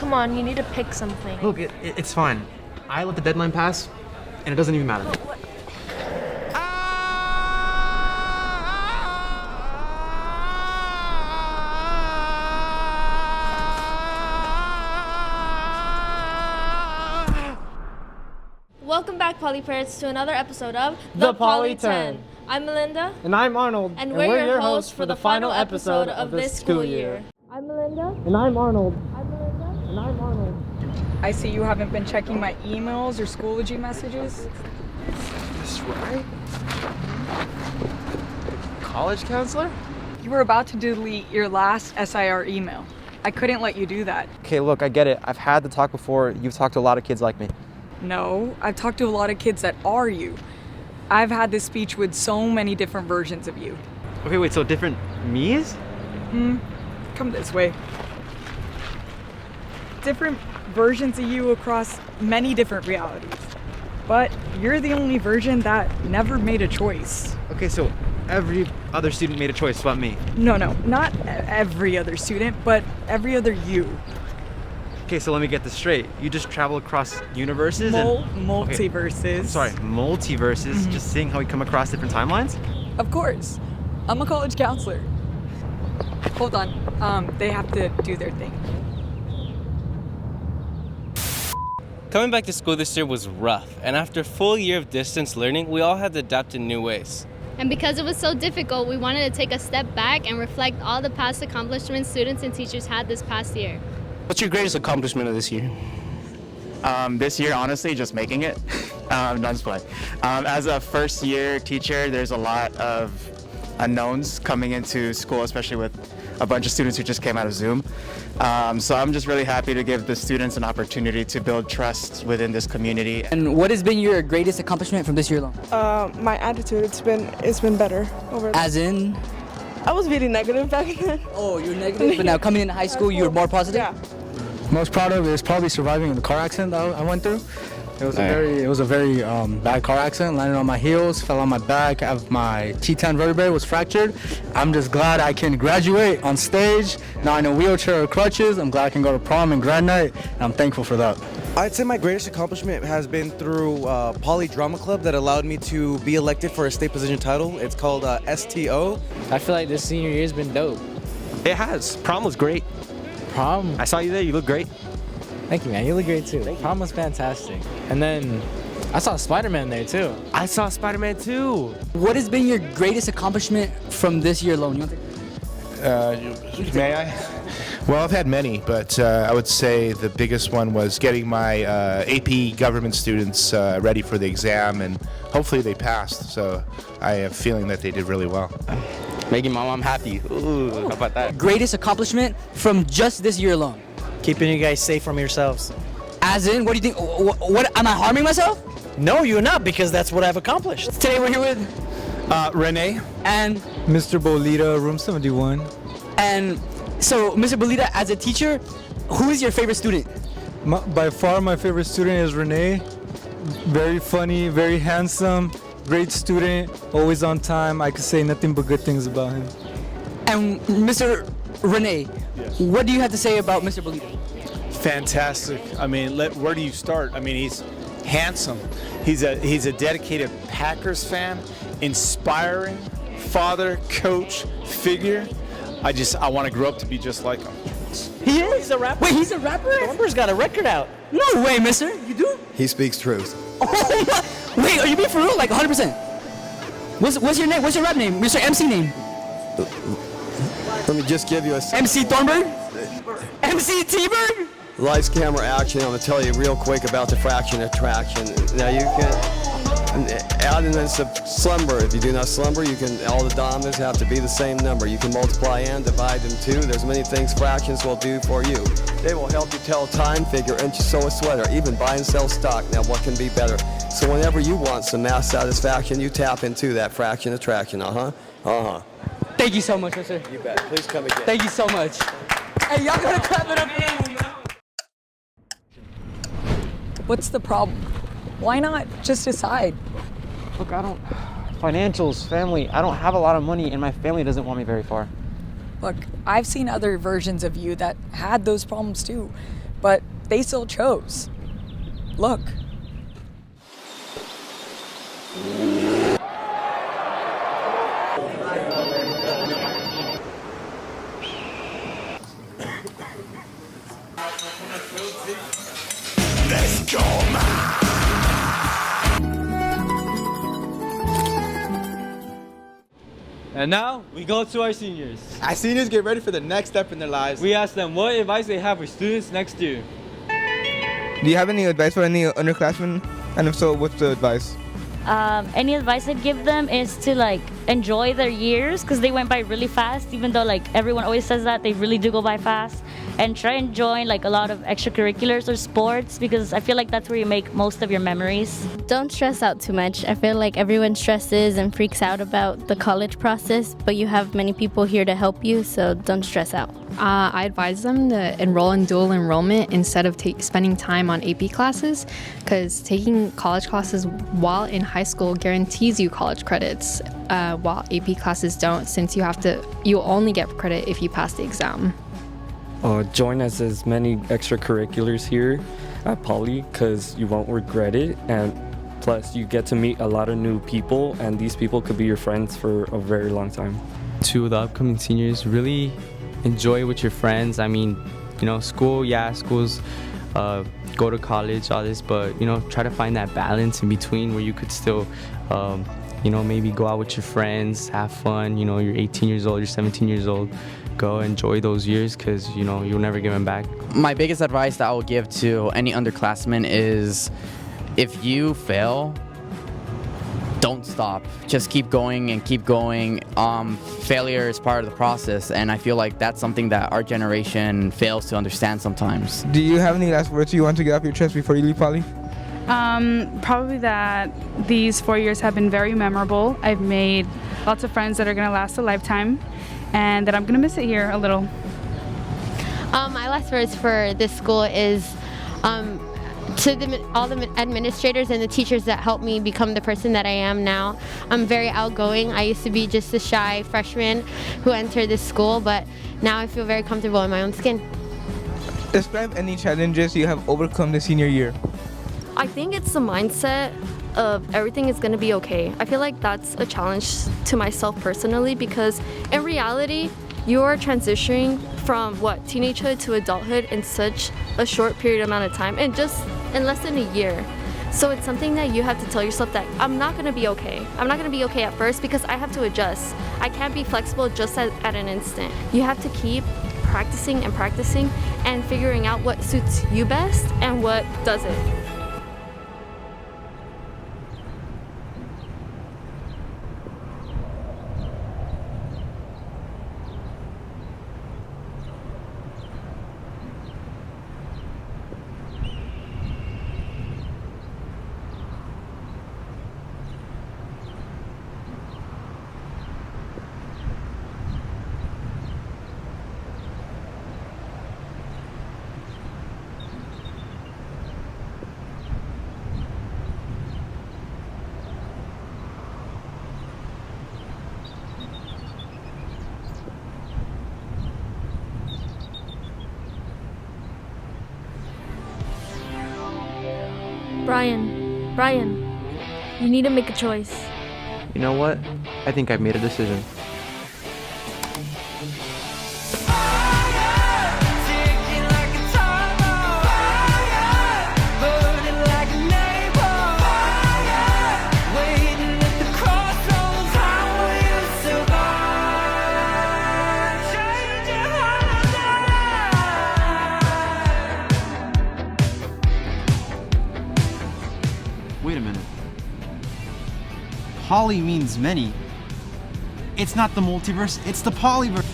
come on, you need to pick something. Look, it's fine. I let the deadline pass, and it doesn't even matter. Welcome back, Polyperts, to another episode of The Poly 10. I'm Melinda. And I'm Arnold. And we're your hosts for the final episode of this school year. I'm Melinda. And I'm Arnold. I'm Melinda. And I'm Arnold. I see you haven't been checking my emails or Schoology messages. That's right. College counselor? You were about to delete your last SIR email. I couldn't let you do that. Okay, look, I get it. I've had the talk before. You've talked to a lot of kids like me. No, I've talked to a lot of kids that are you. I've had this speech with so many different versions of you. Okay, wait, so different me's? Come this way. Different versions of you across many different realities. But you're the only version that never made a choice. Okay, so every other student made a choice about me. No, not every other student, but every other you. Okay, so let me get this straight. You just travel across universes and... Multiverses. Okay, I'm sorry, multiverses, just seeing how we come across different timelines? Of course. I'm a college counselor. Hold on. They have to do their thing. Coming back to school this year was rough, and after a full year of distance learning, we all had to adapt in new ways. And because it was so difficult, we wanted to take a step back and reflect all the past accomplishments students and teachers had this past year. What's your greatest accomplishment of this year? This year, honestly, just making it. No, just play. As a first year teacher, there's a lot of unknowns coming into school, especially with a bunch of students who just came out of Zoom. So I'm just really happy to give the students an opportunity to build trust within this community. And what has been your greatest accomplishment from this year long? My attitude, it's been better over. As in? I was really negative back then. Oh, you're negative? But now coming into high school, you're more positive? Yeah. Most proud of is probably surviving the car accident that I went through. It was a very bad car accident. Landed on my heels, fell on my back. My T10 vertebrae was fractured. I'm just glad I can graduate on stage. Now in a wheelchair or crutches. I'm glad I can go to prom and grad night, and I'm thankful for that. I'd say my greatest accomplishment has been through Poly Drama Club that allowed me to be elected for a state position title. It's called STO. I feel like this senior year has been dope. It has. Prom was great. Prom? I saw you there. You look great. Thank you, man. You look great, too. Prom was fantastic. And then I saw Spider-Man there, too. I saw Spider-Man, too. What has been your greatest accomplishment from this year alone? May I? Well, I've had many, but I would say the biggest one was getting my AP government students ready for the exam, and hopefully they passed. So I have a feeling that they did really well. Making my mom happy. Ooh, how about that? Greatest accomplishment from just this year alone? Keeping you guys safe from yourselves. As in, what do you think? What am I harming myself? No, you're not, because that's what I've accomplished. Today we're here with Renee. And Mr. Bolita, room 71. And so, Mr. Bolita, as a teacher, who is your favorite student? By far, my favorite student is Renee. Very funny, very handsome, great student, always on time. I could say nothing but good things about him. And Mr. Renee, yes. What do you have to say about Mr. Bolita? Fantastic. I mean, where do you start? I mean, he's handsome. He's a dedicated Packers fan, inspiring father, coach, figure. I want to grow up to be just like him. He is? He's a rapper? Wait, he's a rapper? Thornberg's got a record out. No way, mister. You do? He speaks truth. Oh my. Wait, are you being for real? Like 100%? What's your name? What's your rap name? What's your MC name? Let me just give you a... MC Thornberg? MC T-Bird? Lights, camera, action. I'm going to tell you real quick about the fraction attraction. Now you can add and then slumber. If you do not slumber, all the denominators have to be the same number. You can multiply and divide them too. There's many things fractions will do for you. They will help you tell time, figure, and sew a sweater, even buy and sell stock. Now what can be better? So whenever you want some math satisfaction, you tap into that fraction attraction. Thank you so much, mister. You bet. Please come again. Thank you so much. Hey, y'all gotta clap it up. What's the problem? Why not just decide? Look, financials, family, I don't have a lot of money and my family doesn't want me very far. Look, I've seen other versions of you that had those problems too. but they still chose. Look. Let's go, man! And now, we go to our seniors. As seniors get ready for the next step in their lives, We ask them what advice they have for students next year. do you have any advice for any underclassmen? And if so, what's the advice? Any advice I'd give them is to like enjoy their years because they went by really fast, even though like everyone always says that, they really do go by fast. And try and join like a lot of extracurriculars or sports because I feel like that's where you make most of your memories. Don't stress out too much. I feel like everyone stresses and freaks out about the college process, but you have many people here to help you, so don't stress out. I advise them to enroll in dual enrollment instead of spending time on AP classes, because taking college classes while in high school guarantees you college credits, while AP classes don't, since you only get credit if you pass the exam. Join as many extracurriculars here at Poly because you won't regret it, and plus you get to meet a lot of new people, and these people could be your friends for a very long time. To the upcoming seniors, really enjoy with your friends. I mean, schools, go to college, all this, but try to find that balance in between where you could still maybe go out with your friends, have fun. You're 18 years old, you're 17 years old. Go enjoy those years because you'll never get them back. My biggest advice that I would give to any underclassmen is if you fail, don't stop. Just keep going and keep going. Failure is part of the process, and I feel like that's something that our generation fails to understand sometimes. Do you have any last words you want to get off your chest before you leave Poly? Probably that these 4 years have been very memorable. I've made lots of friends that are going to last a lifetime, and that I'm going to miss it here a little. My last words for this school is to all the administrators and the teachers that helped me become the person that I am now. I'm very outgoing. I used to be just a shy freshman who entered this school, but now I feel very comfortable in my own skin. Describe any challenges you have overcome this senior year. I think it's the mindset of everything is going to be okay. I feel like that's a challenge to myself personally because in reality, you're transitioning from teenagehood to adulthood in such a short period amount of time and just in less than a year. So it's something that you have to tell yourself that I'm not going to be okay. I'm not going to be okay at first because I have to adjust. I can't be flexible just at an instant. You have to keep practicing and figuring out what suits you best and what doesn't. Brian, you need to make a choice. You know what? I think I've made a decision. Wait a minute. Poly means many. It's not the multiverse, it's the polyverse.